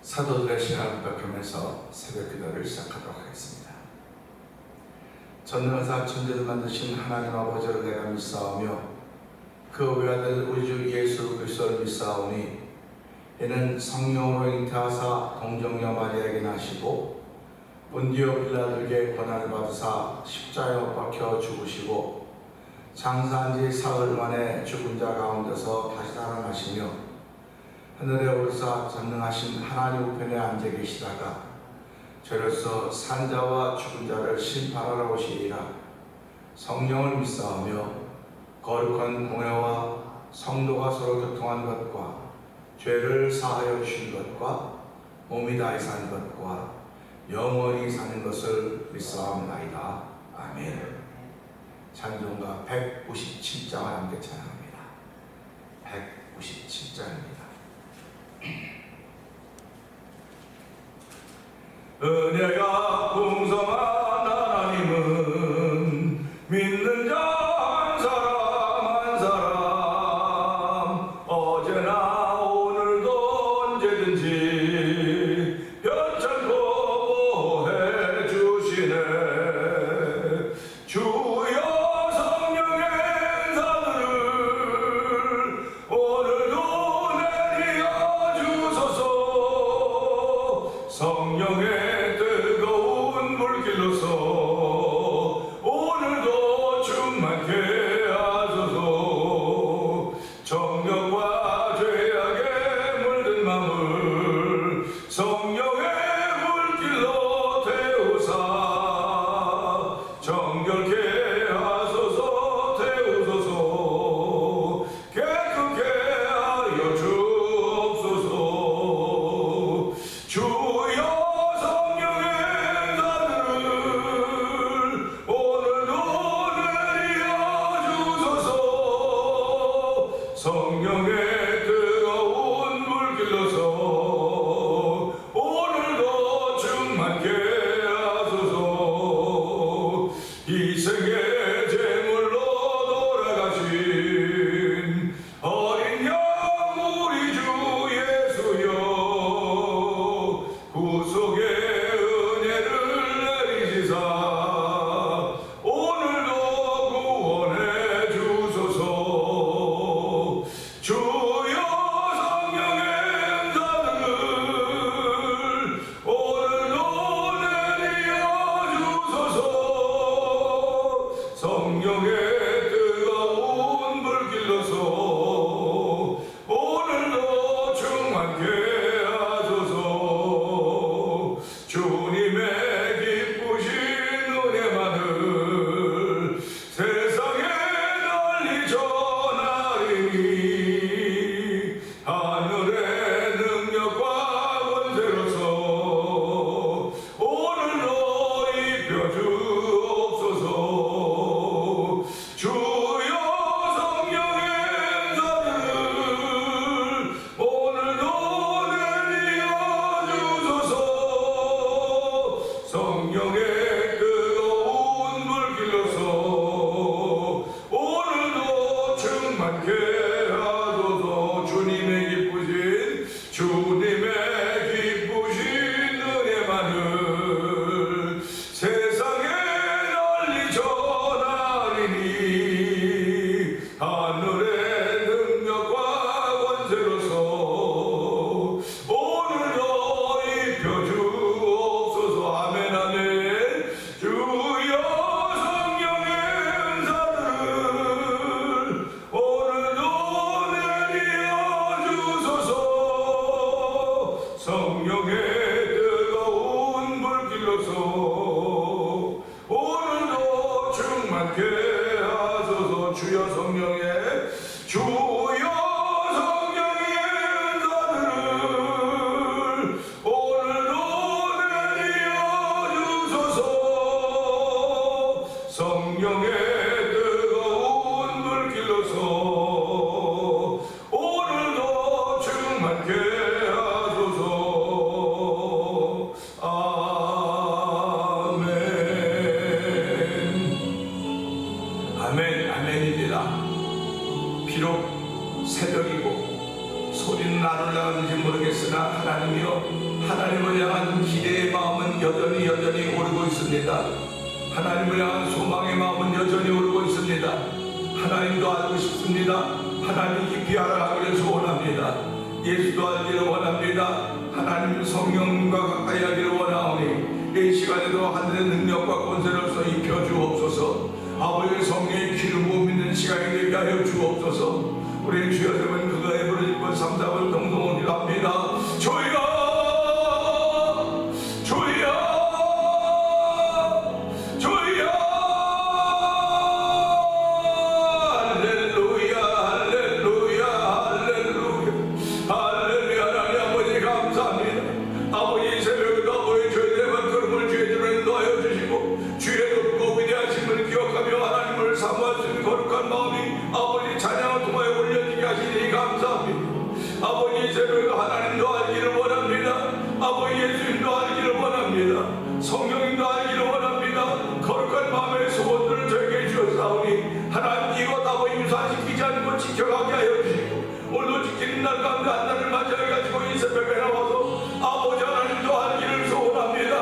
사도들의 신앙을 부탁하면서 새벽 기도를 시작하도록 하겠습니다. 전능하사 천지를 만드신 하나님 아버지를 내가 믿사오며 그 외아들 우리 주 예수 그리스도를 믿사오니 이는 성령으로 잉태하사 동정녀 마리아에게 나시고 본디오 빌라도에게 고난을 받으사 십자가에 못 박혀 죽으시고 장사한 지 사흘 만에 죽은 자 가운데서 다시 살아나시며 하늘에 오르사 전능하신 하나님 우편에 앉아 계시다가 저로서 산자와 죽은 자를 심판하러 오시리라. 성령을 믿사오며 거룩한 공회와 성도가 서로 교통한 것과 죄를 사하여 주신 것과 몸이 다해 사는 것과 영원히 사는 것을 믿사옵나이다. 아멘. 찬송가 197장을 함께 찬양합니다. 197장입니다. 은혜가 풍성한 하나님은 믿는 자 한 사람 한 사람 어제나 오늘도 언제든지 편찮고 보해 주시네. 주여 성령의 은사들을 오늘도 성령의 뜨거운 물길로서 오늘도 충만케 하소서. 정욕과 죄악에 물든 마음을 성령의 물길로 태우사 정결케 하소서. 태우소서. 깨끗게 하여 주옵소서. 주여 성령의 은사들을 오늘도 내려주소서. 성령의 뜨거운 물길로서 오늘도 충만케 하소서. 이생의 제물로 돌아가신 어린 양 우리 주 예수여 구속의 은혜를 내리시사 오늘도 구원해 주소서. 주여 성령의 은사들을 오늘도 내려 주소서. 성령의 뜨거운 불길로서 오늘도 충만케 하소서. 주님의 기쁘신 은혜만을 세상에 널리 전하리니 하늘의 능력과 권세로서 오늘도 입혀주옵소서. 주여 성령의 은사들을 오늘도 내려주소서. 성령의 뜨거운 물길로서 오늘도 충만케 하소서. 주님의 기쁘신 은혜만을 세상에 널리 전하리니 하늘의 능력과 권세로서 오늘도 입혀주옵소서. 아멘 아멘. 주여 성령의 은사들을 오늘도 내려주소서. 성령의 뜨거운 불길로서 오늘도 충만케 하소서. 주여 성령의 은사들을 오늘도 내려주소서. 성령의 뜨거운 불길로서 오늘도 충만케 하소서. 마음이요 하나님을 향한 기대의 마음은 여전히 오르고 있습니다. 하나님을 향한 소망의 마음은 여전히 오르고 있습니다. 하나님도 알고 싶습니다. 하나님 깊이 알아가기를 소원합니다. 예수도 알기를 원합니다. 하나님 성령님과 가까이 하기를 원하오니 이 시간에도 하늘의 능력과 권세로서 입혀 주옵소서. 아버지의 성령의 기름 부음 있는 시간이 되게 하여 주옵소서. 우리 주여 되면 그거에 부르짖고 삼답을 동동하기로 합니다. 주여 성령님도 알기를 원합니다. 거룩한 마음의 소원들을 저에게 주었사오니 하나님 이것 아버지 유사시키지 않고 지켜가게 하여 주시고 오늘도 지키는 날 가운데 한 날을 맞이해가지고 이 새벽에 나와서 아버지 하나님도 알기를 소원합니다.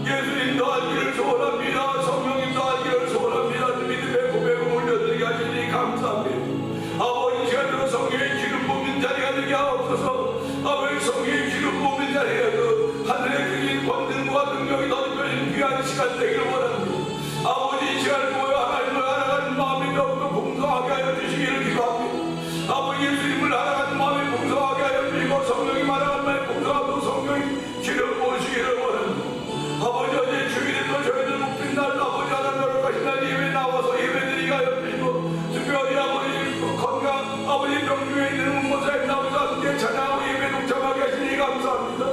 예수님도 알기를 소원합니다. 성령님도 알기를 소원합니다. 믿음의 고백을 올려드리게 하시니 감사합니다. 아버지 시간으로 성령의 기름 부은 자리가 되게 하옵소서. 아버지 성령의 기름 부은 자리가 그 하늘의 크긴 권능과 능력이 던져진 귀한 시간 되기를 원합니다. 아버지 이 시간을 모여 하나님을 알아가는 마음이 더욱더 풍성하게 하여 주시기를 기도합니다. 아버지 예수님을 알아가는 마음이 풍성하게 하여 주시고 성령님 알아가는 마음이 풍성하고 성령님 기름 부으시기를 원합니다. 아버지 어제 주일에도 저희들 묶인 날 아버지 하나님 여러가신 날 예배 나와서 예배드리게 하여 주시고 특별히 아버지 건강 아버지 병중에 있는 모사에 나와서 함께 찬양하고 예배 동참하게 하시니 감사합니다.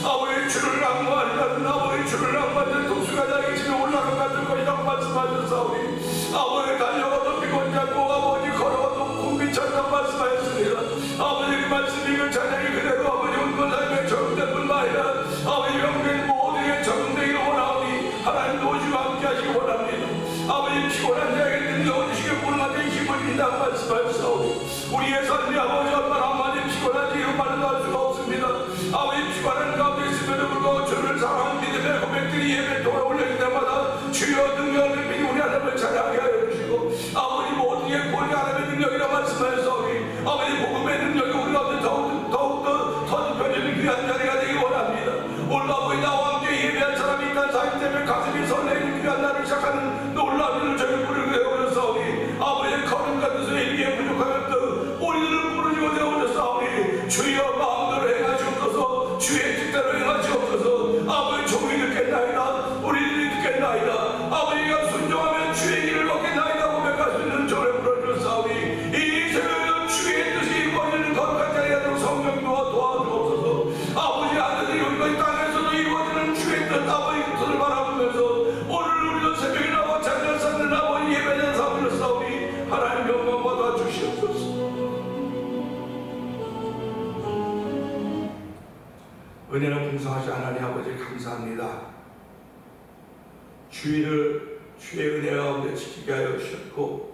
아버지 주를 낭만하는 아버지 주를 낭만하는 독수가 자기 집에 올라간 같은 것이라고 말씀하셨사오니 아버지 달려가도 비곤 잡고 아버지 걸어가도 궁비쳤다고 말씀하셨습니다. 아버지 그 말씀 이걸 찬양이 그대로 아버지 온건 삶에 적용된 뿐만 아니라 아버지 영된 모두에 적용되기를 원하오니 하나님도 오시고 함께 하시기 원합니다. 아버지 피곤한 자에게 능력을 주시고 불만에 힘을 준다고 말씀하셨사오니 우리의 삶이 아버지 얼마나 많이 피곤한지 이런 말도 할 수가 없습니다. 아버지 피곤한 가운데 있음에도 불구하고 주를 사랑하는 믿음의 고백들이 예배 통해 올려질 때마다 주여 능력을 믿고 우리 하나님을 찬양하게 하여 주시고 아버지 모든 게 본의 하나님의 능력이라 말씀하셨사오니 아버지 복음의 능력이 우리 가운데 더욱더 터집혀지는 귀한 자리가 되기 원합니다. 오늘 아버지 나와 함께 예배할 사람이 있다는 사실 때문에 가슴이 설레는 귀한 날을 시작하는 놀라운 일을 저희 부르게 되어버렸사오니 아버지의 걸음 같은 소 일기에 부족하였던 우리들을 부르짖고 되어버렸사오니 주여 마음대로 행하시옵소서. 주의 뜻대로 행하시옵소서. 아버지 종이 듣겠나이다. 우리들이 듣겠나이다. 아버지가 순종하면 주의 길을 걷겠나이다 고백할 수 있는 저를 불러주사오니 이 새벽에도 주의 뜻이 이루어지는 거룩한 자리가 되고 성령도 도와주옵소서. 아버지 아들들이 우리가 이 땅에서도 이루어지는 주의 뜻 아버지 뜻을 바라보면서 오늘 우리도 새벽에 나와 찬양 쌓는 아버지 예배자 삼으로 싸우니 하나님 영광 받아 주시옵소서. 은혜로 풍성하신 하나님 아버지 감사합니다. 주의를 주의 은혜 가운데 지키게 하여 주셨고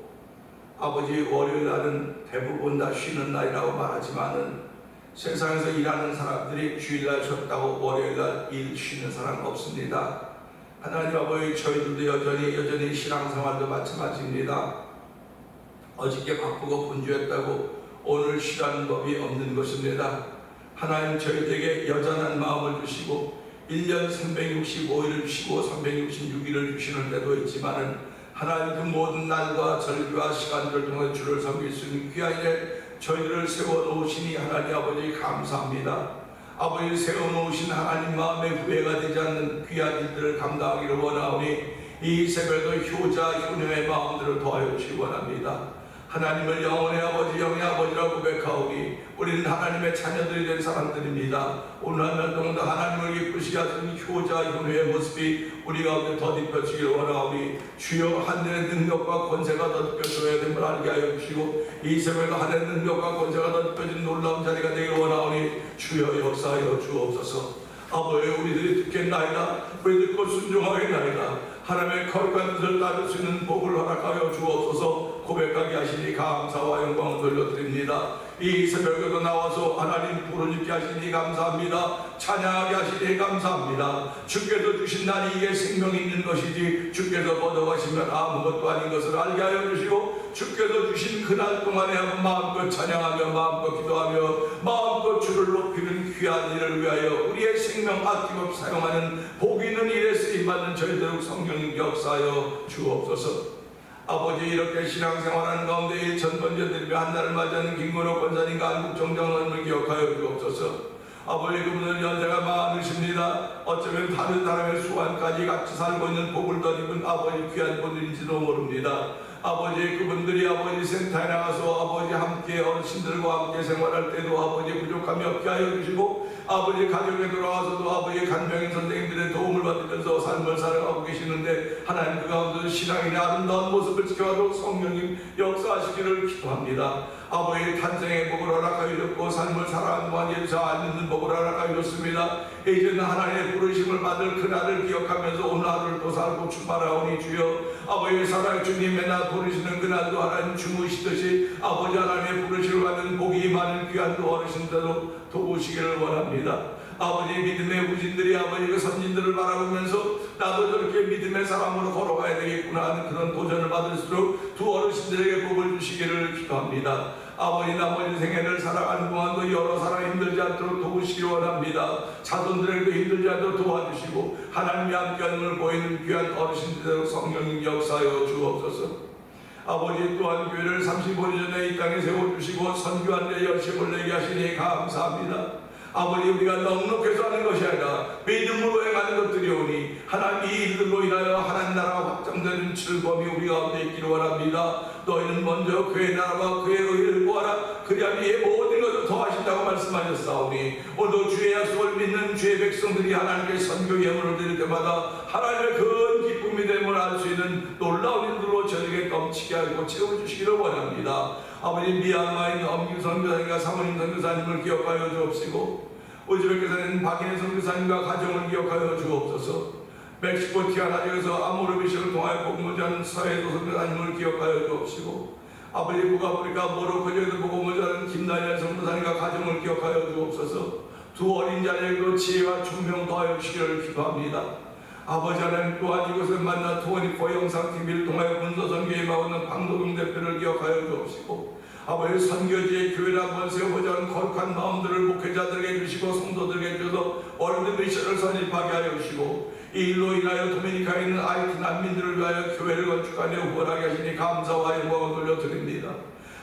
아버지 월요일 날은 대부분 다 쉬는 날이라고 말하지만은 세상에서 일하는 사람들이 주일날 쉬었다고 월요일날 일 쉬는 사람 없습니다. 하나님 아버지 저희들도 여전히 신앙생활도 마찬가지입니다. 어저께 바쁘고 분주했다고 오늘 쉬라는 법이 없는 것입니다. 하나님 저희들에게 여전한 마음을 주시고 1년 365일을 주시고 366일을 주시는 데도 있지만은 하나님 그 모든 날과 절기와 시간들을 통해 주를 섬길 수 있는 귀한 일에 저희들을 세워놓으시니 하나님 아버지 감사합니다. 아버지 세워놓으신 하나님 마음에 후회가 되지 않는 귀한 일들을 감당하기를 원하오니 이 새벽에도 효자 효녀의 마음들을 더하여 주시기 원합니다. 하나님을 영원의 아버지 영의 아버지라고 고백하오니 우리는 하나님의 자녀들이 된 사람들입니다. 오늘 한 날 동안 하나님을 기쁘시게 하시는 효자 효녀의 모습이 우리 가운데 덧입혀지기를 원하오니 주여 하늘의 능력과 권세가 덧입혀져야 됨을 알게 하여 주시고 이 새벽에도 하늘의 능력과 권세가 덧입혀진 놀라운 자리가 되기를 원하오니 주여 역사하여 주옵소서. 아버지 우리들이 듣겠나이다. 우리 듣고 순종하겠나이다. 하나님의 거룩한 뜻을 따를 수 있는 복을 허락하여 주옵소서. 고백하게 하시니 감사와 영광을 돌려드립니다. 이 새벽에도 나와서 하나님 부르짖게 하시니 감사합니다. 찬양하게 하시니 감사합니다. 주께서 주신 날이 이게 생명이 있는 것이지 주께서 걷어가시면 아무것도 아닌 것을 알게 하여 주시고, 주께서 주신 그날 동안에 마음껏 찬양하며 마음껏 기도하며 마음껏 주를 높이는 귀한 일을 위하여 우리의 생명 아낌없이 사용하는 복 있는 일에 쓰임받는 저희들 성령님 역사하여 주옵소서. 아버지, 이렇게 신앙생활하는 가운데 일천번제드리며 한날을 맞이하는 김건호 권사님과 한국정장원을 기억하여 주옵소서. 아버지, 그분들 연세가 많으십니다. 어쩌면 다른 사람의 수완까지 같이 살고 있는 복을 덧입은 아버지 귀한 분들인지도 모릅니다. 아버지, 그분들이 아버지 센터에 나가서 아버지 함께 어르신들과 함께 생활할 때도 아버지 부족함이 없게 하여 주시고, 아버지 가정에 돌아와서도 아버지 간병인 선생님들의 도움을 받으면서 삶을 살아가고 계시는데, 하나님 그 가운데 신앙인의 아름다운 모습을 지켜가도록 성령님 역사하시기를 기도합니다. 아버지, 탄생의 복을 허락하여 주셨고 삶을 살아가는 동안 예수 안 있는 복을 허락하여 주셨습니다. 이제는 하나님의 부르심을 받을 그날을 기억하면서 오늘 하루를 또 살고 출발하오니 주여, 아버지 사랑의 주님의 날 부르시는 그날도 하나님 주무시듯이 아버지 하나님의 부르심을 받는 복이 많은 귀한 또 어르신들도 도우시기를 원합니다. 아버지, 믿음의 후진들이 아버지 그 선진들을 바라보면서 나도 저렇게 믿음의 사람으로 걸어가야 되겠구나 하는 그런 도전을 받을수록 두 어르신들에게 복을 주시기를 기도합니다. 아버지, 나머지 생애를 살아가는 동안도 여러 사람 힘들지 않도록 도우시기 원합니다. 자손들에게도 힘들지 않도록 도와주시고 하나님이 함께하는 보이는 귀한 어르신들의 성령님 역사하여 주옵소서. 아버지, 또한 교회를 35년 전에 이 땅에 세워주시고 선교하는 데 열심을 내게 하시니 감사합니다. 아버지, 우리가 넉넉해서 하는 것이 아니라 믿음으로 행하는 것들이오니 하나님 이 일들로 인하여 하나님 나라가 확장되는 즐거움이 우리 가운데 있기를 원합니다. 너희는 먼저 그의 나라와 그의 의를 구하라. 그리하면 이 모든 것을 더하신다고 말씀하셨사오니, 오늘도 주의 약속을 믿는 주의 백성들이 하나님께 선교 예물을 드릴 때마다 하나님의 큰 기쁨이 됨을 알 수 있는 놀라운 일들로 저에게 넘치게 하고 채워주시기를 원합니다. 아버지, 미얀마에 있는 엄규 선교사님과 사모님 선교사님을 기억하여 주옵시고, 우즈베키스탄에 박인혜 선교사님과 가정을 기억하여 주옵소서. 멕시코 티아나주에서 아모르비시를 통하여 복무자는 서해도 선교사님을 기억하여 주옵시고, 아버지 북아프리카 모로코에도 복무자는 김다니엘 선교사님과 가정을 기억하여 주옵소서. 두 어린 자녀에게도 지혜와 총명 더하여 주시기를 기도합니다. 아버지 하나님, 또한 이곳에 만나 24 영상TV를 통하여 문서선교에 임하는 방도동 대표를 기억하여 주옵시고, 아버지 선교지의 교회를 한번 세워보자 하는 거룩한 마음들을 목회자들에게 주시고 성도들에게 주셔서 월드 미션을 선입하게 하여 주시고, 이 일로 인하여 도미니카에 있는 IT 난민들을 위하여 교회를 건축하며 후원하게 하시니 감사와 영광을 돌려드립니다.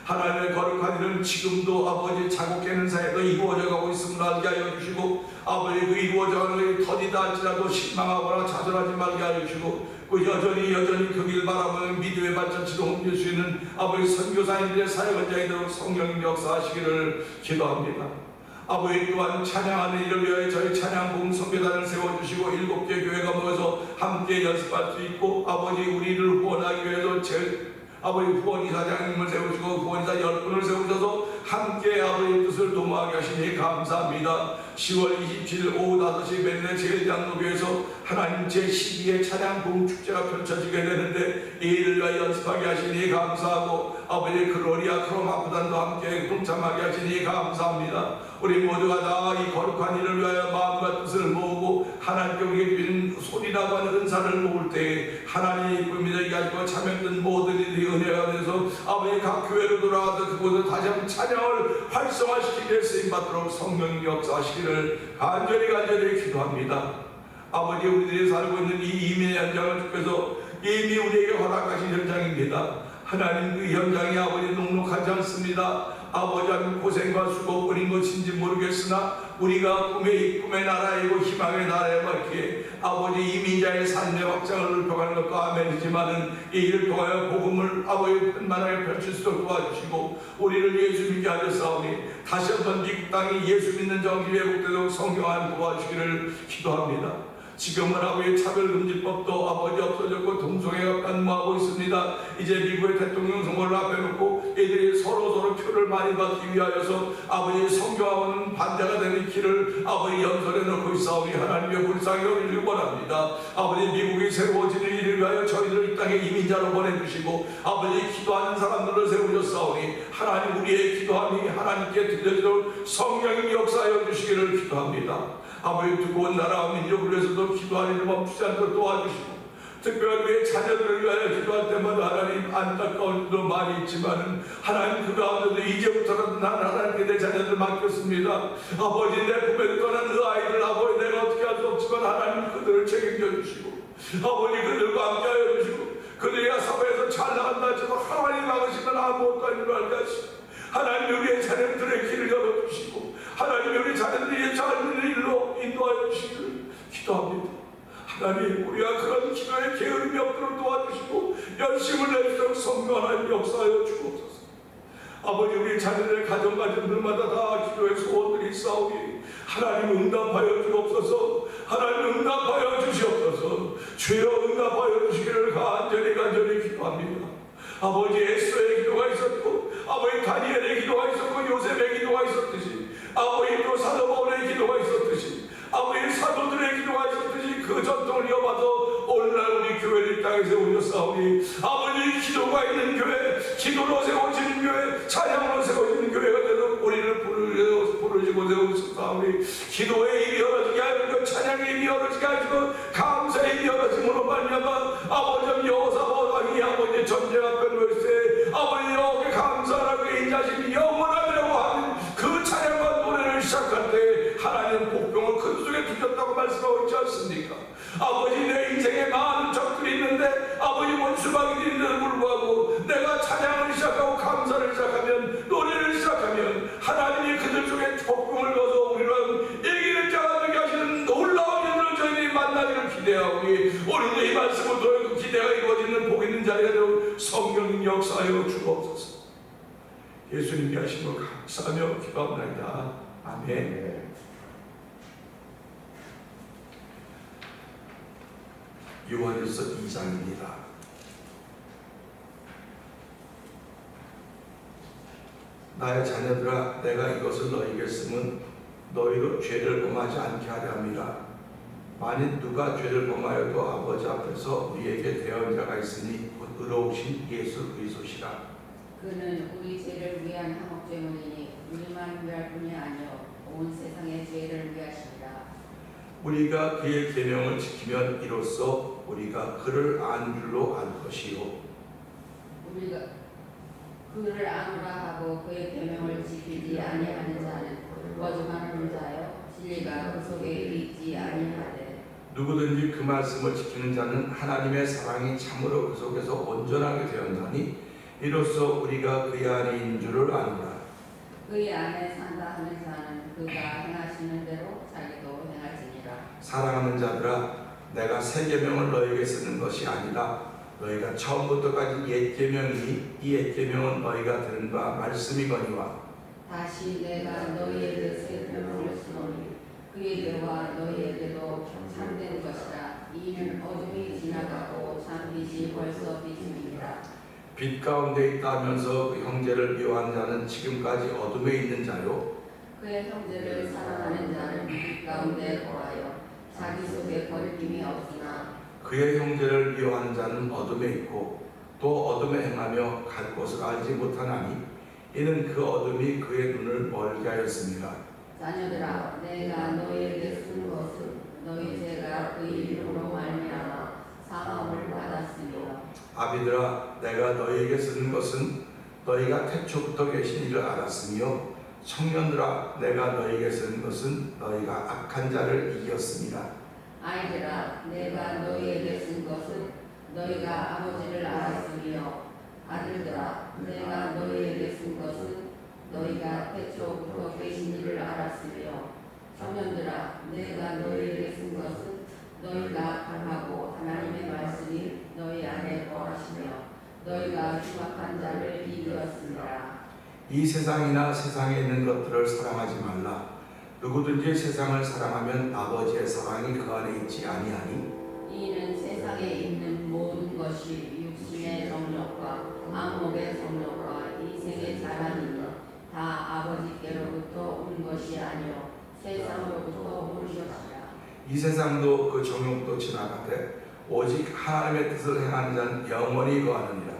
하나님의 거룩한 일은 지금도 아버지 자국 깨는 사이에도 이루어져 가고 있음을 알게 하여 주시고, 아버지 그 이루어져 가는 것이 터지다 할지라도 실망하거나 좌절하지 말게 하여 주시고, 그 여전히 그 길 바라보는 믿음의 발자취로 옮길 수 있는 아버지 선교사님들의 사역을 자이도록 성령님 역사하시기를 기도합니다. 아버지, 또한 찬양하는 일을 위하여 저희 찬양봉 선교단을 세워주시고 7개 교회가 모여서 함께 연습할 수 있고, 아버지 우리를 후원하기 위해서 아버지 후원이사장님을 세우시고 후원이사 10분을 세우셔서 함께 아버지의 뜻을 도모하게 하시니 감사합니다. 10월 27일 오후 5시 맨날 제일장로교에서 하나님 제12회 찬양봉 축제가 펼쳐지게 되는데, 이 일을 위하여 연습하게 하시니 감사하고, 아버지 글로리아 크로마구단도 함께 동참하게 하시니 감사합니다. 우리 모두가 다 이 거룩한 일을 위하여 마음과 뜻을 모으고 하나님께 우리에게 주신 손이라고 하는 은사를 모을 때에 하나님의 이쁨이 되게 하시고 참여했던 모든 일이 은혜가 돼서 아버지 각 교회로 돌아가서 그곳을 다시 한번 찬양을 활성화시키기 위해 쓰임받도록 성령 역사하시기를 간절히 기도합니다. 아버지, 우리들이 살고 있는 이 이민의 현장을 주께서 이미 우리에게 허락하신 현장입니다. 하나님, 그 현장이 아버지 녹록하지 않습니다. 아버지 하나님, 고생과 수고뿐인 것인지 모르겠으나 우리가 꿈의 나라이고 희망의 나라에 맞기에 아버지 이민자의 삶의 확장을 넓혀가는 것도 아멘이지만은 이 일을 통하여 복음을 아버지 편만하게 펼칠 수 있도록 도와주시고, 우리를 예수 믿게 하셨사오니 다시 한번 미국 땅이 예수 믿는 정기 회복되도록 성경안 도와주시기를 기도합니다. 지금은 아버지 차별금지법도 아버지 없어졌고 동성애가 간무하고 있습니다. 이제 미국의 대통령 선거를 앞에 놓고 이들이 서로 표를 많이 받기 위하여서 아버지 성교하고는 반대가 되는 길을 아버지 연설해 놓고 있사오니 하나님 하나님의 불쌍히 여기시기 원합니다. 아버지 미국이 새로워지는 일을 위하여 저희를 이 땅에 이민자로 보내주시고 아버지 기도하는 사람들을 세우셨사오니 하나님 우리의 기도함이 하나님께 들려줄 성령의 역사하여 주시기를 기도합니다. 아버지 두고온 나라와 민족을 위해서도 기도하는 일 멈추지 않도록 도와주시고 특별히 우리의 자녀들을 위하여 기도할 때마다 하나님 안타까운 일도 많이 있지만 하나님 그 가운데도 이제부터라도 나는 하나님께 내 자녀들 맡겼습니다. 아버지 내 품에 떠난 그 아이들 아버지 내가 어떻게 할 수 없지만 하나님 그들을 책임져 주시고 아버지 그들과 함께하여 주시고 그들이 사회에서 잘 나간다 하지만 하나님 막으시면 아무것도 아닌 걸 알게 하시고 하나님 우리의 자녀들의 길을 열어주시고 하나님 우리 자녀들이 잘 있는 일로 인도하여 주시기를 기도합니다. 하나님 우리가 그런 기도에 게으름이 없도록 도와주시고 열심을 내주도록 성령 하나님 역사하여 주옵소서. 아버지 우리 자녀들의 가정들마다 다 기도의 소원들이 있사오니 하나님 응답하여 주옵소서. 하나님 응답하여 주시옵소서. 주여 응답하여 주시기를 간절히 기도합니다. 아버지 에스더의 기도가 있었고 아버지 다니엘의 기도가 있었고 요셉의 기도가 있었듯이 아버지 또 사도 바울의 기도가 있었듯이 아버지 사도들의 기도가 있었듯이 그 전통을 이어받아 오늘날 우리 교회를 이 땅에 세우셨사오니 아버지 기도가 있는 교회 기도로 세워지는 교회 찬양으로 세워지는 교회가 되도록 우리를 부르시고 세우셨사오니 기도의 입이 열어지게 하시고 찬양의 입이 열어지게 하시고 감사의 입이 열어짐으로 말미암아 아버지 여호사밧 왕이 아버지 전쟁 앞에 놓였을 때 아버지 여호와께 감사하라고 인자심이 영원하려고 하는 그 찬양과 노래를 시작할 때 하나님 복병을 큰 속에 두셨다고 말씀하고 있지 않습니까? 아버지 내 인생에 많은 적들이 있는데 아버지 원수막이 있는데도 불구하고 내가 찬양을 시작하고 감사를 시작하면 노래를 시작하면 하나님이 그들 속에 복병을 넣어서 우리를 이기는 자가 되게 하시는 놀라운 일을 저희들이 만나기를 기대하오니 오늘도 이 말씀을 통해 그 기대가 이루어지는 복 있는 자리가 되도록 성령 역사하여 주옵소서. 예수님이 하신 걸 감사하며 기도합니다. 아멘. 요한일서 2장입니다. 나의 자녀들아 내가 이것을 너희에게 쓰면 너희로 죄를 범하지 않게 하려 함이라. 만일 누가 죄를 범하여도 아버지 앞에서 우리에게 대언 자가 있으니 곧 의로우신 예수 그리스도시라. 그는 우리 죄를 위한 한옥죄물이니 우리만 위할 뿐이 아니요 온 세상의 죄를 위하시리라. 우리가 그의 계명을 지키면 이로써 우리가 그를 아는 줄로 알 것이요 우리가 그를 아노라 하고 그의 계명을 지키지 아니하는 자는 거짓말하는 자요 진리가 그 속에 있지 아니하되 누구든지 그 말씀을 지키는 자는 하나님의 사랑이 참으로 그 속에서 온전하게 되었나니 이로써 우리가 그의 안에 있는 줄을 아노라. 그의 안에 산다 하는 자는 그가 행하시는 대로 자기도 행할지니라. 사랑하는 자들아 내가 새 계명을 너희에게 쓰는 것이 아니라 너희가 처음부터 가진 옛 계명이니 이 옛 계명은 너희가 들은 바 말씀이거니와 다시 내가 너희에게 새 계명을 쓰노니 그에게와 너희에게도 참된 것이라. 이는 어둠이 지나가고 참 빛이 벌써 비춤이니라. 빛 가운데 있다 하면서 그 형제를 미워하는 자는 지금까지 어둠에 있는 자요 그의 형제를 사랑하는 자는 빛 가운데 거하여 자기 속에 거리낌이 없으나 그의 형제를 미워하는 자는 어둠에 있고 또 어둠에 행하며 갈 곳을 알지 못하나니 이는 그 어둠이 그의 눈을 멀게 하였습니다. 자녀들아 내가 너희에게 쓴 것은 너희 죄가 그 이름으로 말미암아 사함을 받았으며 아비들아 내가 너희에게 쓰는 것은 너희가 태초부터 계신 이를 알았으며 청년들아 내가 너희에게 쓰는 것은 너희가 악한 자를 이겼습니다. 아이들아 내가 너희에게 쓴 것은 너희가 아버지를 알았으며 아들들아 내가 너희에게 쓴 것은 너희가 태초부터 계신 이를 알았으며 청년들아 내가 너희에게 쓴 것은 너희가 강하고 하나님의 말씀이 너희 안에 거하시며 너희가 흉악한 자를 이기었습니다. 이 세상이나 세상에 있는 것들을 사랑하지 말라. 누구든지 세상을 사랑하면 아버지의 사랑이 그 안에 있지 아니하니 이는 세상에 있는 모든 것이 육신의 정욕과 안목의 정욕과 이 생의 자랑이니 다 아버지께로부터 온 것이 아니요 세상으로부터 온 것이라. 이 세상도 그 정욕도 지나가되 오직 하나님의 뜻을 행하는 자는 영원히 거하느니라.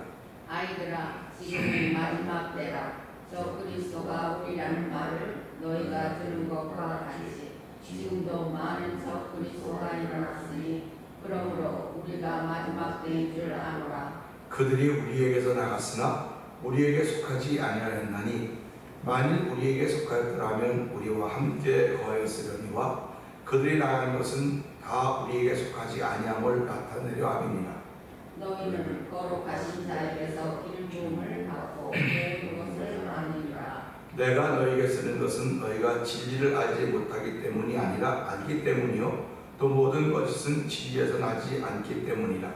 아이들아, 지금은 마지막 때라. 저 그리스도가 우리라는 말을 너희가 들은 것과 같이 지금도 많은 저 그리스도가 일어났으니 그러므로 우리가 마지막 때인 줄 아노라. 그들이 우리에게서 나갔으나 우리에게 속하지 아니하였나니 만일 우리에게 속하였더라면 우리와 함께 거하였으려니와 그들이 나간 것은 다 우리에게 속하지 아니함을 나타내려 함이니라. 너희는 거룩하신 자에게서 기름 부음을 받고 모든 것을 아느니라. 내가 너희에게 쓰는 것은 너희가 진리를 알지 못하기 때문이 아니라 알기 때문이요 또 모든 것은 진리에서 나지 않기 때문이라.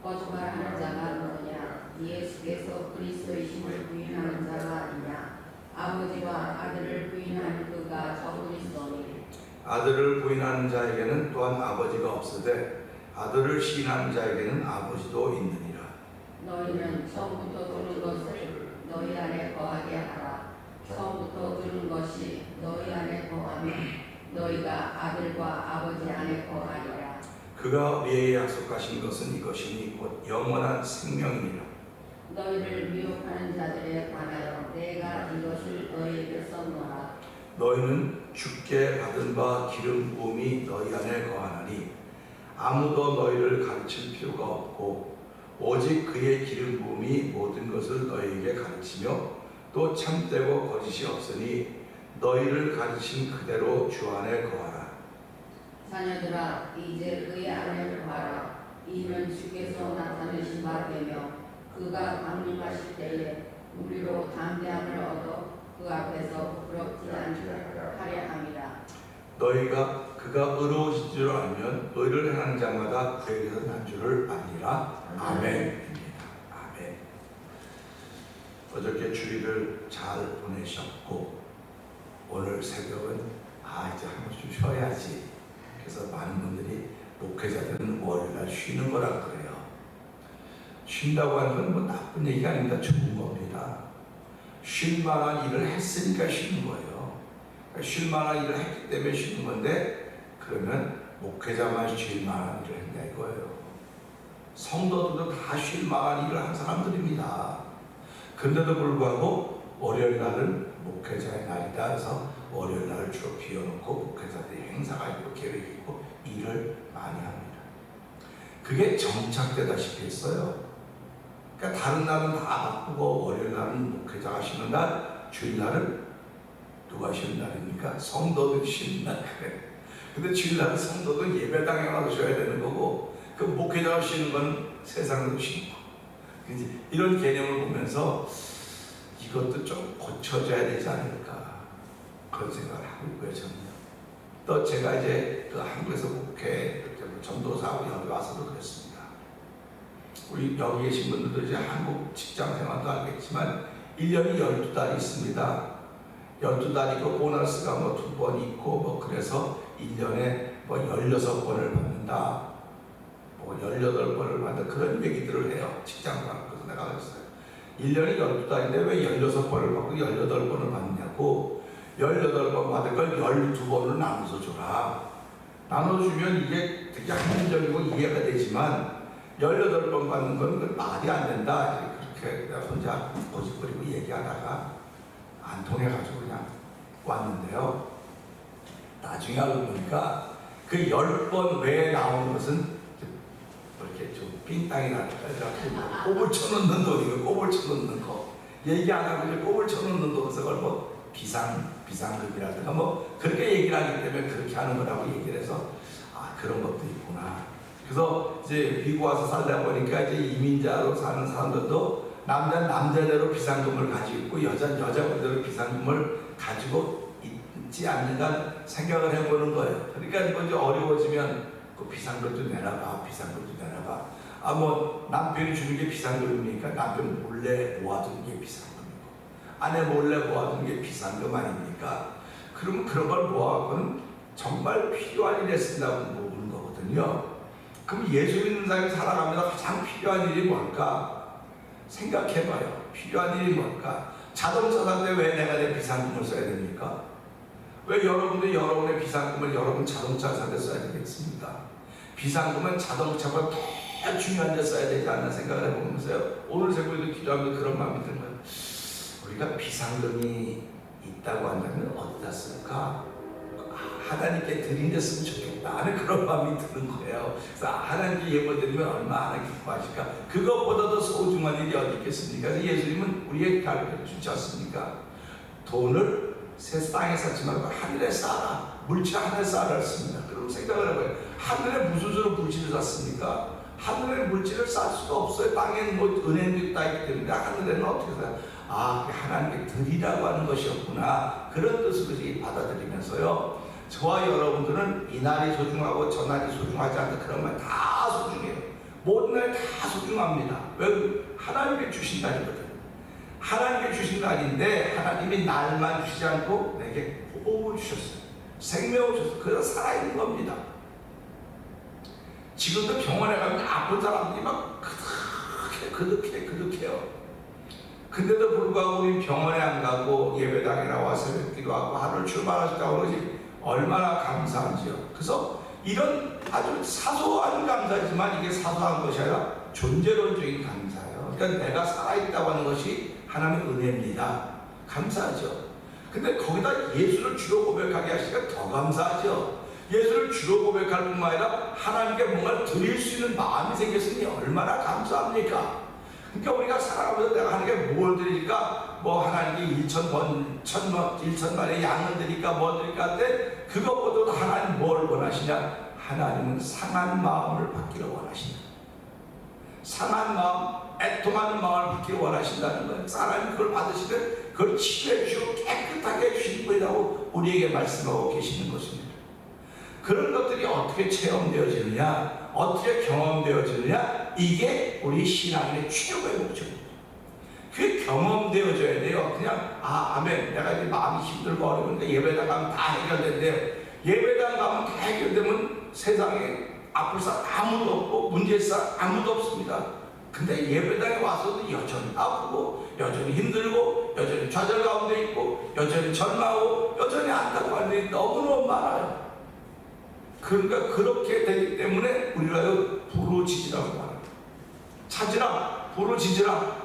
거짓말하는 자가 누구냐? 예수께서 그리스도이심을 부인하는 자가 아니냐? 아버지와 아들을 부인하는 그가 저 그리스도니. 아들을 부인하는 자에게는 또한 아버지가 없으되 아들을 시인하는 자에게는 아버지도 있느니라. 너희는 처음부터 들은 것을 너희 안에 거하게 하라. 처음부터 들은 것이 너희 안에 거하면 너희가 아들과 아버지 안에 거하리라. 그가 우리에게 약속하신 것은 이것이니 곧 영원한 생명이니라. 너희를 미혹하는 자들에 관하여 내가 이것을 너희에게 썼노라. 너희는 주께 받은 바 기름 부음이 너희 안에 거하나니 아무도 너희를 가르칠 필요가 없고 오직 그의 기름 부음이 모든 것을 너희에게 가르치며 또 참되고 거짓이 없으니 너희를 가르친 그대로 주 안에 거하라. 자녀들아, 이제 그의 안에 거하라. 이는 주께서 나타내신 바 되며 그가 강림하실 때에 우리로 담대함을 얻어 그 앞에서 부끄럽지 않게 하려 함이라. 너희가 그가 의로우신 줄 알면 의를 행하는 자마다 그에게서 난 줄을 알리라. 아멘. 아멘. 어저께 주일을 잘 보내셨고 오늘 새벽은 이제 한 번 좀 쉬어야지. 그래서 많은 분들이 목회자들은 월요일날 쉬는 거라 그래요. 쉰다고 하는 건 뭐 나쁜 얘기가 아닙니다. 좋은 겁니다. 쉴 만한 일을 했으니까 쉬는 거예요. 쉴 만한 일을 했기 때문에 쉬는 건데 그러면 목회자만 쉴 만한 일을 했냐 이거예요. 성도들도 다 쉴 만한 일을 한 사람들입니다. 그런데도 불구하고 월요일 날은 목회자의 날이다 해서 월요일 날을 주로 비워놓고 목회자들이 행사가 있고 계획이 있고 일을 많이 합니다. 그게 정착되다시피 했어요. 그러니까 다른 날은 다 바쁘고 월요일 날은 목회자가 쉬는 날, 주일 날은 누가 쉬는 날입니까? 성도들 쉬는 날. 근데 주일 날은 성도들 예배당에 가서 쉬어야 되는 거고 그 목회자가 쉬는 건 세상에도 쉬는 거. 이런 개념을 보면서 이것도 좀 고쳐져야 되지 않을까 그런 생각을 하고 있고요. 저는 또 제가 이제 그 한국에서 목회 전도사하고 여기 와서도 그랬습니다. 우리 여기 계신 분들도 이제 한국 직장 생활도 알겠지만 1년이 12달이 있습니다. 12달이고 보너스가 뭐 2번 있고 뭐 그래서 1년에 뭐 16번을 받는다. 뭐 18번을 받는 그런 얘기들을 해요. 직장 생활. 그래서 내가 그랬어요. 1년이 12달인데 왜 16번을 받고 18번을 받느냐고. 18번 받을 걸 12번을 나눠서 줘라. 나눠주면 이게 되게 합리적이고 이해가 되지만 18번 받는 건 말이 안 된다. 그렇게 내가 혼자 고집부리고 얘기하다가 안 통해가지고 그냥 왔는데요. 나중에 알고 보니까 그 10번 외에 나오는 것은 이렇게 좀 삥땅이 나니까 꼽을 쳐놓는 돈이고 꼽을 쳐놓는 거 얘기 안 하고 이제 꼽을 쳐놓는 돈 그걸 뭐 비상금이라든가 뭐 그렇게 얘기를 하기 때문에 그렇게 하는 거라고 얘기를 해서 그런 것도 있구나. 그래서 이제 미국 와서 살다 보니까 이제 이민자로 사는 사람들도 남자는 남자대로 비상금을 가지고 있고 여자는 여자대로 비상금을 가지고 있지 않는가 생각을 해보는 거예요. 그러니까 뭐 이제 어려워지면 그 비상금 좀 내놔봐, 비상금 좀 내놔봐. 뭐 남편이 주는 게 비상금이니까 남편 몰래 모아두는 게 비상금이고 아내 몰래 모아두는 게 비상금 아닙니까? 그러면 그런 걸 모아갖고는 정말 필요한 일에 쓴다고 모으는 거거든요. 그럼 예수 믿는 사람이 살아가면서 가장 필요한 일이 뭘까? 생각해봐요. 필요한 일이 뭘까? 자동차 살 때 왜 내가 내 비상금을 써야 됩니까? 왜 여러분들이 여러분의 비상금을 여러분 자동차 사는데 써야 되겠습니까? 비상금은 자동차보다 더 중요한 데 써야 되지 않나 생각을 해보면서요. 오늘 새벽에도 기도하면서 그런 마음이 드는 거예요. 우리가 비상금이 있다고 한다면 어디다 쓸까? 하나님께 드린 데 쓰면 좋겠다 하는 그런 마음이 드는 거예요. 그래서 하나님께 예배드리면 얼마나 기뻐하실까? 그것보다 더 소중한 일이 어디 있겠습니까? 그래서 예수님은 우리에게 가르쳐 주지 않습니까? 돈을 세상에 쌓지 말고 하늘에 쌓아라. 물질 하늘에 쌓아라 했습니다. 그럼 생각을 해봐요. 하늘에 무슨 수로 물질을 쌓습니까? 하늘에 물질을 쌓을 수가 없어요. 땅에는 뭐 은행도 있기 때문에 하늘에는 어떻게 쌓아요? 아, 하나님께 드리라고 하는 것이었구나. 그런 뜻으로 받아들이면서요. 저와 여러분들은 이날이 소중하고 저날이 소중하지 않는 그런 말 다 소중해요. 모든 날이 다 소중합니다. 왜? 하나님께 주신 날이거든. 하나님께 주신 날인데 하나님이 날만 주지 않고 내게 호흡을 주셨어요. 생명을 주셨어요. 그래서 살아있는 겁니다. 지금도 병원에 가면 아픈 사람들이 막 그득해요. 근데도 불구하고 우리 병원에 안 가고 예배당에 나와 새벽 기도하고 하루를 출발하셨다고 그러지 얼마나 감사한지요. 그래서 이런 아주 사소한 감사지만 이게 사소한 것이 아니라 존재론적인 감사예요. 그러니까 내가 살아있다고 하는 것이 하나님의 은혜입니다. 감사하죠. 근데 거기다 예수를 주로 고백하게 하시니까 더 감사하죠. 예수를 주로 고백할 뿐만 아니라 하나님께 뭔가를 드릴 수 있는 마음이 생겼으니 얼마나 감사합니까? 그러니까 우리가 살아가면서 내가 하나님께 뭘 드리니까 뭐 하나님께 1천만의 양을 드리니까 뭐 드릴까 하는데 그것보다도 하나님 뭘 원하시냐? 하나님은 상한 마음을 받기를 원하신다. 상한 마음, 애통하는 마음을 받기를 원하신다는 거예요. 하나님 그걸 받으시면 그걸 치유해 주시고 깨끗하게 해주시는 분이라고 우리에게 말씀하고 계시는 것입니다. 그런 것들이 어떻게 체험되어지느냐, 어떻게 경험되어지느냐, 이게 우리 신앙의 최고의 목적입니다. 그게 경험되어져야 돼요. 그냥 아멘, 내가 이제 마음이 힘들고 어려우니까 예배당 가면 다 해결된대요. 예배당 가면 다 해결되면 세상에 아플 사람 아무도 없고 문제일 사람 아무도 없습니다. 근데 예배당에 와서도 여전히 아프고 여전히 힘들고 여전히 좌절 가운데 있고 여전히 절망하고 여전히 안타까운 일이 너무너무 많아요. 그러니까 그렇게 되기 때문에 우리가 부르짖으라고 말합니다. 찾으라, 부르짖으라.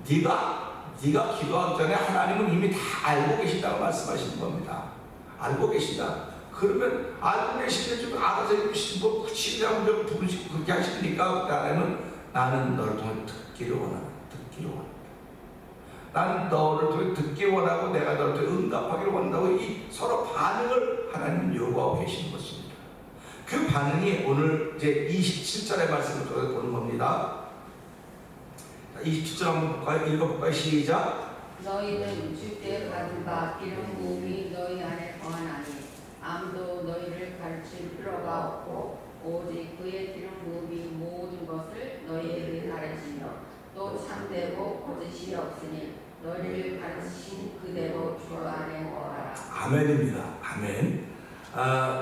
네가 기도하기 전에 하나님은 이미 다 알고 계신다고 말씀하시는 겁니다. 알고 계신다. 그러면 알고 계신데 좀 알아서 해주시고 뭐 치료하면 좀 부르짖고 그렇게 하시니까 하나님은 나는 너를 통해 듣기를 원한다. 나는 너를 통해 듣기 원하고 내가 너를 통해 응답하기를 원한다고 이 서로 반응을 하나님은 요구하고 계시는 것입니다. 그 반응이 오늘 이제 27절의 말씀을 통해 보는 겁니다. 27절 한번 볼까요? 읽어볼까요? 시작. 너희는 주께 받은 바 기름 부음이 너희 안에 거하나니 아무도 너희를 가르칠 필요가 없고 오직 그의 기름 부음이 모든 것을 너희에게 가르치며 또 참되고 거짓이 없으니 너희를 가르치신 그대로 주 안에 거하라. 아멘입니다. 아멘.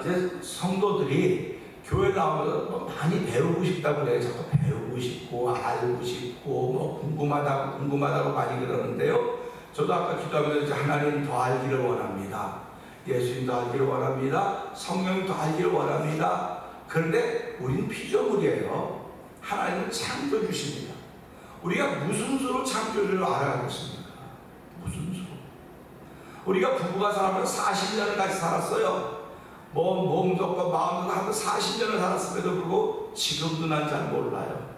이제 성도들이 교회 나오면서 많이 배우고 싶다고 그래요. 자꾸 배우고 싶고 알고 싶고 뭐 궁금하다고 많이 그러는데요. 저도 아까 기도하면서 이제 하나님 더 알기를 원합니다. 예수님 더 알기를 원합니다. 성령 더 알기를 원합니다. 그런데 우리는 피조물이에요. 하나님은 창조주십니다. 우리가 무슨 수로 창조주를 알아가겠습니까? 무슨 수로? 우리가 부부가 살아면 40년을 같이 살았어요. 몸도 없고 마음도 하고 40년을 살았음에도 불구하고 지금도 난 잘 몰라요.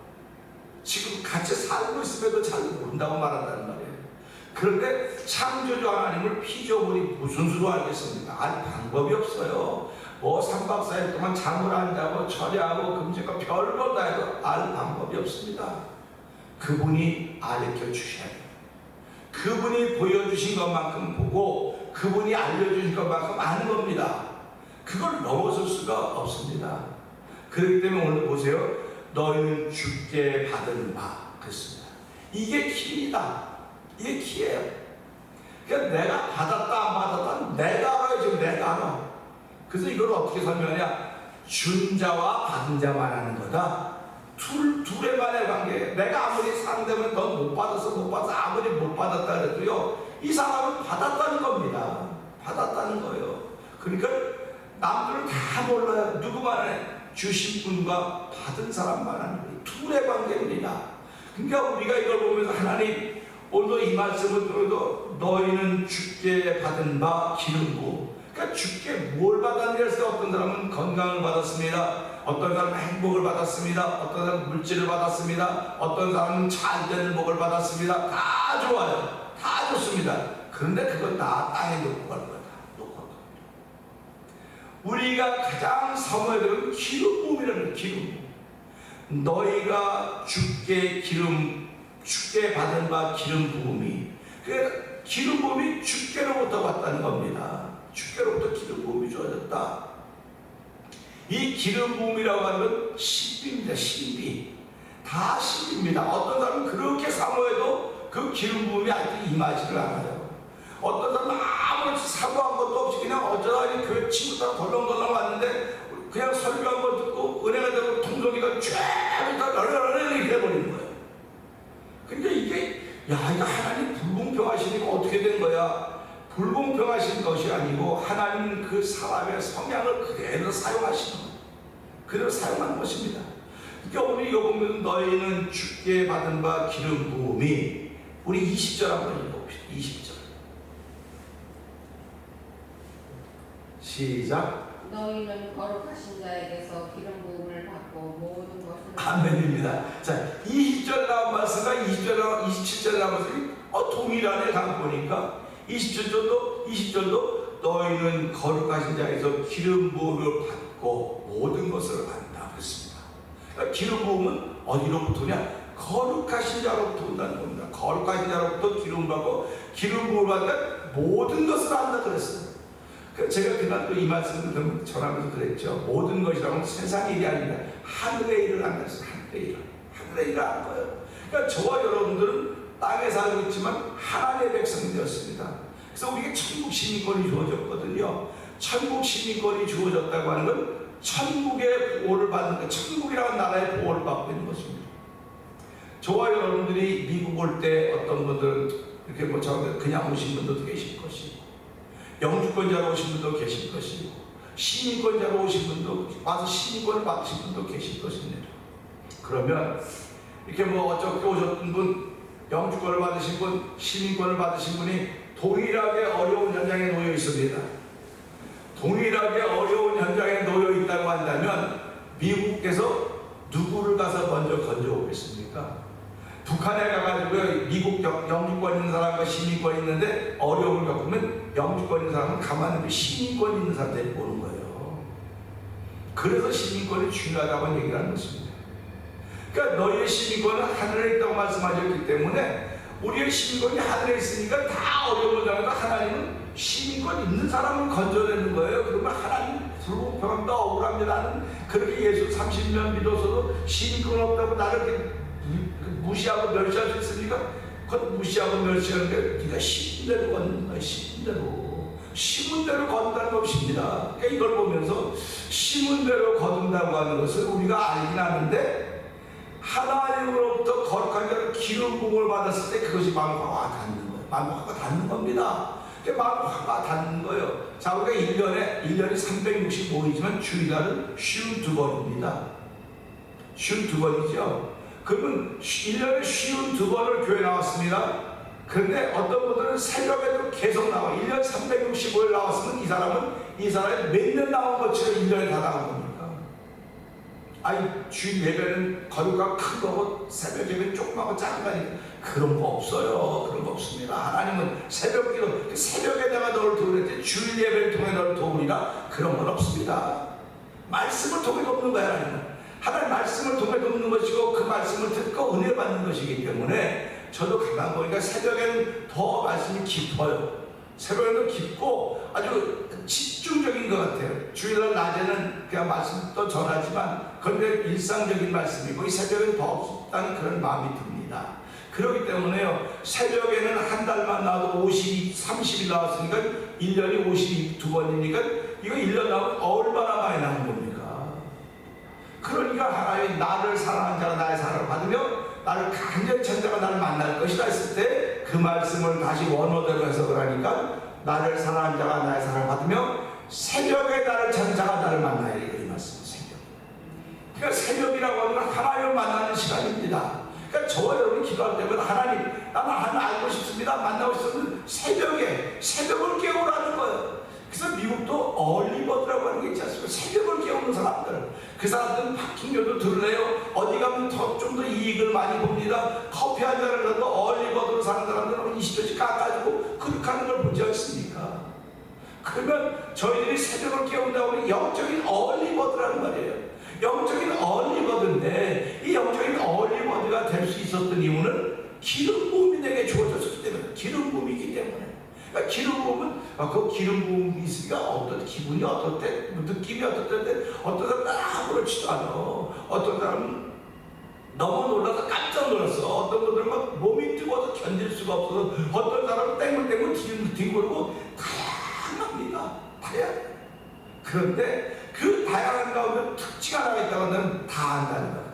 지금 같이 살고 있음에도 잘 모른다고 말한다는 말이에요. 그런데 창조주 하나님을 피조물이 무슨 수로 알겠습니까? 알 방법이 없어요. 뭐 3박 4일 동안 잠을 안 자고 철야하고 금식하고 별걸 다 해도 알 방법이 없습니다. 그분이 가르쳐 주셔야 돼요. 그분이 보여주신 것만큼 보고 그분이 알려주신 것만큼 아는 겁니다. 그걸 넘어설 수가 없습니다. 그렇기 때문에 오늘 보세요. 너희는 주께 받은 바 그랬습니다. 이게 키입니다. 이게 키예요. 그러니까 내가 받았다 안 받았다 내가 알아요. 지금 내가 알아. 그래서 이걸 어떻게 설명하냐. 준 자와 받은 자만 하는 거다. 둘의만의 관계. 내가 아무리 상대면 넌 못 받아서 아무리 못 받았다 그래도요. 이 사람은 받았다는 겁니다. 받았다는 거예요. 그러니까 남들은 다 몰라요. 누구만 해? 주신 분과 받은 사람만 하는 거예요. 둘의 관계입니다. 그러니까 우리가 이걸 보면서 하나님 오늘도 이 말씀을 들어도 너희는 주께 받은 바 기름 부음. 그러니까 주께 뭘 받았느냐 해서 어떤 사람은 건강을 받았습니다. 어떤 사람은 행복을 받았습니다. 어떤 사람은 물질을 받았습니다. 어떤 사람은 잘 되는 복을 받았습니다. 다 좋아요. 다 좋습니다. 그런데 그건 다 땅에 놓고 갈 거다. 우리가 가장 사모해야 되는 기름 부음이라는 거예요. 기름 부음. 너희가 주께 받은 바 기름 부음이, 그러니까 기름 부음이 주께로부터 왔다는 겁니다. 주께로부터 기름 부음이 주어졌다. 이 기름 부음이라고 하는 건 신비입니다. 신비. 다 신비입니다. 어떤 사람은 그렇게 사모해도 그 기름 부음이 아직 임하지를 않아요. 어떤 사람은 아무런 사고한 것도 없이 그냥 어쩌다 교회 친구들하고 덜렁덜렁 왔는데 그냥 설교한 거 듣고 은혜가 되고 통성이가 쫙 이렇게 해버리는 거예요. 그러니까 이게 이거 하나님 불공평하시니까 어떻게 된 거야? 불공평하신 것이 아니고 하나님 그 사람의 성향을 그대로 사용하시는 거예요. 그대로 사용하는 것입니다. 그러니까 오늘 이거 보면 너희는 주께 받은 바 기름 부음이, 우리 20절 한번 읽어봅시다. 20절 시작. 너희는 거룩하신 자에게서 기름 부음을 받고 모든 것을 아멘입니다. 자, 20절 나온 말씀과 27절 나온 말씀이 동일하네. 다 보니까 20절도 너희는 거룩하신 자에서 기름 부음을 받고 모든 것을 안다 그랬습니다. 그러니까 기름 부음은 어디로부터냐? 거룩하신 자로부터 온다는 겁니다. 거룩하신 자로부터 기름 받고 기름 부음을 받는 모든 것을 안다 그랬어요. 제가 그날 또 이 말씀을 전하면서 그랬죠. 모든 것이라면 세상의 일이 아니라 하늘의 일을 한다 했어요. 하늘의 일을 한 거예요. 그러니까 저와 여러분들은 땅에 살고 있지만 하나님의 백성이 되었습니다. 그래서 우리에게 천국 시민권이 주어졌거든요. 천국 시민권이 주어졌다고 하는 건 천국의 보호를 받는 것, 천국이라는 나라의 보호를 받고 있는 것입니다. 저와 여러분들이 미국 올 때 어떤 분들은 이렇게 그냥 오신 분도 계실 것이고, 영주권자로 오신 분도 계실 것이고, 시민권자로 오신 분도 와서 시민권을 받으신 분도 계실 것입니다. 그러면 이렇게 어저께 오셨던 분, 영주권을 받으신 분, 시민권을 받으신 분이 동일하게 어려운 현장에 놓여 있습니다. 동일하게 어려운 현장에 놓여 있다고 한다면 미국께서 누구를 가서 먼저 건져오겠습니까? 북한에 가가지고 미국 영주권 있는 사람과 시민권 있는데 어려움을 겪으면 영주권 있는 사람은 가만히 시민권 있는 사람 데리고 오는 거예요. 그래서 시민권이 중요하다고 얘기를 하는 것입니다. 그러니까 너희의 시민권은 하늘에 있다고 말씀하셨기 때문에 우리의 시민권이 하늘에 있으니까 다 어려운 장에도 하나님은 시민권 있는 사람을 건져내는 거예요. 그러면 하나님 불공평합니다, 억울합니다는, 그렇게 예수 30년 믿어서도 시민권 없다고 나를 무시하고 멸시할 수 있으니까 그건 무시하고 멸시하는 게 네가 심은 대로 걷는 거야. 심은 대로 건다는 것입니다. 그러니까 이걸 보면서 심은 대로 거둔다고 하는 것을 우리가 알긴 하는데, 하나님으로부터 거룩한 자로 기름 부음을 받았을 때 그것이 마음과 닿는 거예요. 마음과 닿는 겁니다. 마음과 닿는 거예요. 자, 우리가 1년이 365일이지만 주일날은 52번입니다. 52번이죠. 그러면 1년에 52번을 교회 나왔습니다. 그런데 어떤 분들은 새벽에도 계속 나와. 1년 365일 나왔으면 이 사람이 몇 년 나온 것처럼 1년에 다 나온 겁니까? 아니, 주일 예배는 거룩하고 큰 거고 새벽 예배는 조그마하고 작은 거 아니까 그런 거 없어요. 그런 거 없습니다. 하나님은 새벽에다가 너를 도우랬지 주일 예배를 통해 너를 도우리라, 그런 건 없습니다. 말씀을 통해 돕는 거야. 하나님 말씀을 통해 돕는 것이고 그 말씀을 듣고 은혜 받는 것이기 때문에 저도 가만 보니까 새벽에는 더 말씀이 깊어요. 새벽에는 깊고 아주 집중적인 것 같아요. 주일날 낮에는 그냥 말씀도 전하지만 그런데 일상적인 말씀이고 이 새벽에는 더 없다는 그런 마음이 듭니다. 그렇기 때문에요, 새벽에는 한 달만 나와도 30일 나왔으니까 1년이 52번이니까 이거 1년 나오면 얼마나 많이 나온 겁니까? 그러니까 하나님이 나를 사랑하는 자가 나의 사랑을 받으며 나를 간절히 찾는 자가 나를 만날 것이다 했을 때 그 말씀을 다시 원어대로 해석을 하니까 나를 사랑하는 자가 나의 사랑을 받으며 새벽에 나를 찾는 자가 나를 만나야 이 말씀은 새벽. 그러니까 새벽이라고 하는 건 하나님을 만나는 시간입니다. 그러니까 저와 여러분이 기도할 때마다 하나님, 나는 하나님 알고 싶습니다, 만나고 싶으면 새벽에 새벽을 깨우라는 거예요. 그래서 미국도 얼리버드라고 하는 게 있지 않습니까? 새벽을 깨우는 사람들. 그 사람들은 파킹료도 들으래요. 어디 가면 좀 더 이익을 많이 봅니다. 커피 한 잔을 사도 얼리버드로 사는 사람들은 20도씩 깎아주고 그렇게 하는 걸 보지 않습니까? 그러면 저희들이 새벽을 깨운다고 하면 영적인 얼리버드라는 말이에요. 영적인 얼리버드인데 이 영적인 얼리버드가 될 수 있었던 이유는 기름 부음이 내게 주어졌기 때문에, 기름 부음이기 때문에. 그러니까 기름 부음은 그 기름 부음이 있으니까 어떤 기분이 어떨 때, 느낌이 어떨 때, 어떤 사람은 아무렇지도 않아. 어떤 사람은 너무 놀라서 깜짝 놀랐어. 어떤 분들은 막 몸이 뜨거워서 견딜 수가 없어서, 어떤 사람은 땡글땡글 뒹굴고 다양합니다. 다양해. 그런데 그 다양한 가운데 특징 하나가 있다고 하면 다 안다는 거예요.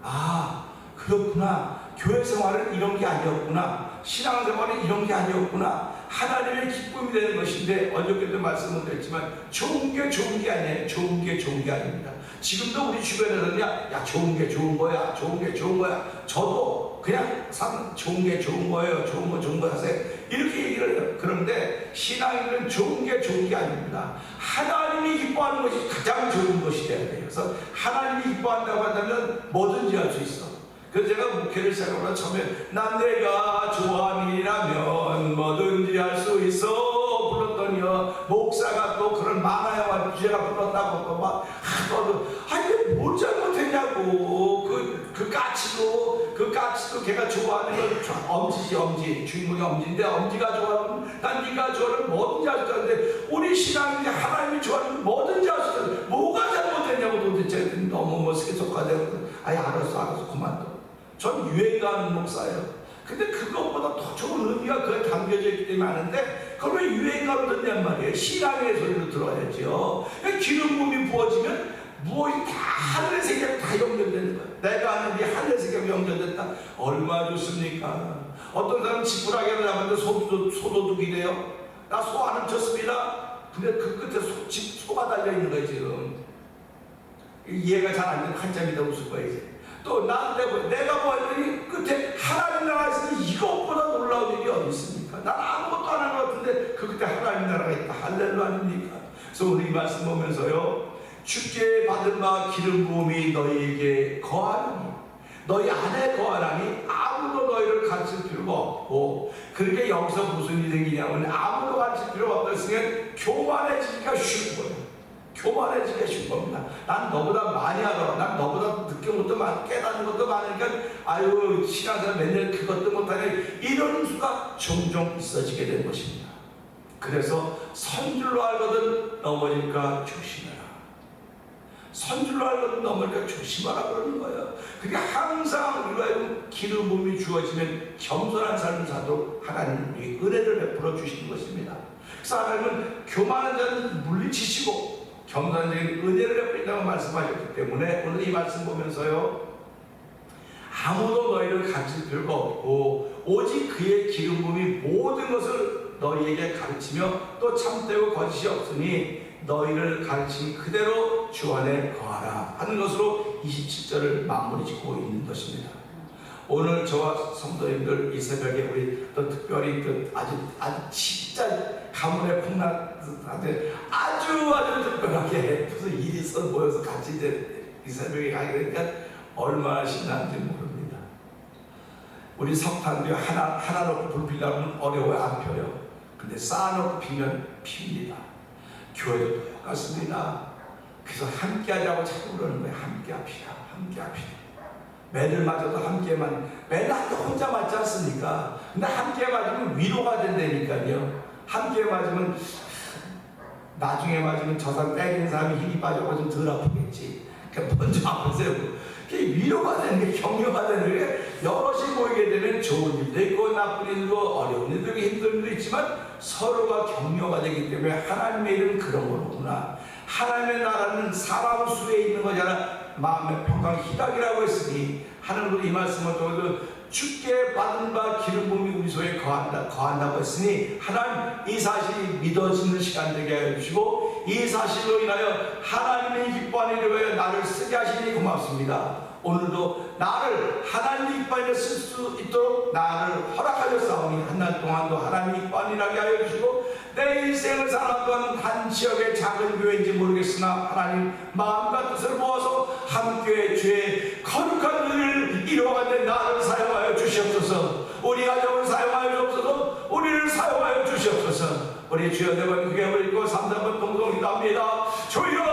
아, 그렇구나. 교회 생활은 이런 게 아니었구나. 신앙생활은 이런 게 아니었구나. 하나님의 기쁨이 되는 것인데, 어저께도 말씀을 드렸지만 좋은 게 좋은 게 아니에요. 좋은 게 좋은 게 아닙니다. 지금도 우리 주변에서는 야 좋은 게 좋은 거야, 좋은 게 좋은 거야. 저도 그냥 좋은 게 좋은 거예요, 좋은 거 좋은 거 하세요, 이렇게 얘기를 해요. 그런데 신앙인은 좋은 게 좋은 게 아닙니다. 하나님이 기뻐하는 것이 가장 좋은 것이 돼야 돼요. 그래서 하나님이 기뻐한다고 한다면 뭐든지 할 수 있어. 그래서 제가 목회를 시작하면 처음에 난 내가 좋아함이라면 뭐든지 할 수 있어 불렀더니요, 목사가 또 그런 만화영화 주제가 불렀다고 또 막 하거든. 아니 뭘 잘못했냐고. 그 까치도 걔가 좋아하는 건 엄지지, 엄지. 주인공이 엄지인데 엄지가 좋아하면 난 네가 좋아하는 뭐든지 할 수 있다는데, 우리 신앙이 하나님이 좋아하는 뭐든지 할 수 있다. 뭐가 잘못했냐고 도대체. 너무 세속화되고. 아니 알았어 그만둬. 전 유행가하는 목사예요. 근데 그것보다 더 좋은 의미가 그에 담겨져 있기 때문에 아는데, 그걸 왜 유행가로 듣냔 말이에요. 신앙의 소리로 들어야죠. 기름 부음이 부어지면 무엇이 다 하늘의 세계로 다 연결되는 거예요. 내가 아는 이 하늘의 세계로 연결됐다. 얼마나 좋습니까? 어떤 사람은 지푸라기를 잡았는데 소도둑이래요. 나 소 안 훔쳤습니다. 근데 그 끝에 소가 달려있는 거예요 지금. 이해가 잘 안 되는 한참이다 웃을 거예요 이제. 또 내가 뭐 했더니 끝에 하나님 나라가 있으니 이것보다 놀라운 일이 어디 있습니까? 난 아무것도 안 한 것 같은데 그 끝에 하나님 나라가 있다. 할렐루야 아닙니까? 그래서 오늘 이 말씀 보면서요, 주께 받은 바 기름 부음이 너희에게 거하니, 너희 안에 거하라니 아무도 너희를 가르칠 필요가 없고. 그렇게 여기서 무슨 일이 생기냐면 아무도 가르칠 필요가 없다 했으면 교만해지기가 쉬운 거예요. 교만해지기가 쉬운 겁니다. 난 너보다 많이 알아. 난 너보다 느낀 것도 많고 깨닫는 것도 많으니까 아유 신앙생활 맨날 그것도 못하네. 이런 수가 종종 있어지게 된 것입니다. 그래서 선줄로 알거든 넘어질까 조심해라. 선줄로 알거든 넘어질까 조심하라 그러는 거예요. 그게 항상 우리가 기름 부음이 주어지면 겸손한 삶을 사도록 하나님이 은혜를 베풀어 주시는 것입니다. 그래서 하나님은 교만한 자는 물리치시고 겸손한 은혜를 베풀린다고 말씀하셨기 때문에 오늘 이 말씀 보면서요, 아무도 너희를 가르칠 필요가 없고 오직 그의 기름 부음이 모든 것을 너희에게 가르치며 또 참되고 거짓이 없으니 너희를 가르친 그대로 주 안에 거하라 하는 것으로 27절을 마무리 짓고 있는 것입니다. 오늘 저와 성도님들 이 새벽에 우리 또 특별히 아주 진짜 가문의 폭락한테 아주 특별하게 무슨 일이 있어 모여서 같이 이제 이 새벽에 가게 되니까 얼마나 신나는지 모릅니다. 우리 석탄도 하나 놓고 불 피려면 어려워요. 안 펴요. 근데 쌓아놓고 피면 핍니다. 교회도 똑같습니다. 그래서 함께 하자고 자꾸 그러는 거예요. 함께 합시다. 함께 합시다. 매를 맞아도 함께만, 매는 혼자 맞지 않습니까? 근데 함께 맞으면 위로가 된다니까요. 함께 맞으면 나중에 맞으면 저 사람 때리는 사람이 힘이 빠져서 좀 덜 아프겠지. 그러니까 먼저 아프세요. 위로가 되는 게, 격려가 되는 게, 여럿이 모이게 되면 좋은 일도 있고 나쁜 일도 어려운 일도 힘든 일도 있지만 서로가 격려가 되기 때문에 하나님의 일은 그런 거구나. 하나님의 나라는 사람 수에 있는 거잖아. 마음의 평강 희락이라고 했으니 하나님으로 이 말씀을 통해서 주께 받은 바 기름 부음이 우리 속에 거한다고 했으니 하나님 이 사실이 믿어지는 시간 되게 하여 주시고 이 사실로 인하여 하나님의 기뻐하는 일을 위하여 나를 쓰게 하시니 고맙습니다. 오늘도 나를 하나님의 기뻐하는 쓸 수 있도록 나를 허락하셨사오니 한 날 동안도 하나님의 기뻐하는 일하게 하여 주시고 내 인생을 살아가는 동안 한 지역의 작은 교회인지 모르겠으나 하나님 마음과 뜻을 모아서 함께 주의 거룩한 일을 이루어가는 나를 사용하여 주시옵소서. 우리 가정을 사용하여 주옵소서. 우리를 사용하여 주시옵소서. 우리 주여 네 번 크게 불리고 3, 4번 동성이 납니다. 주여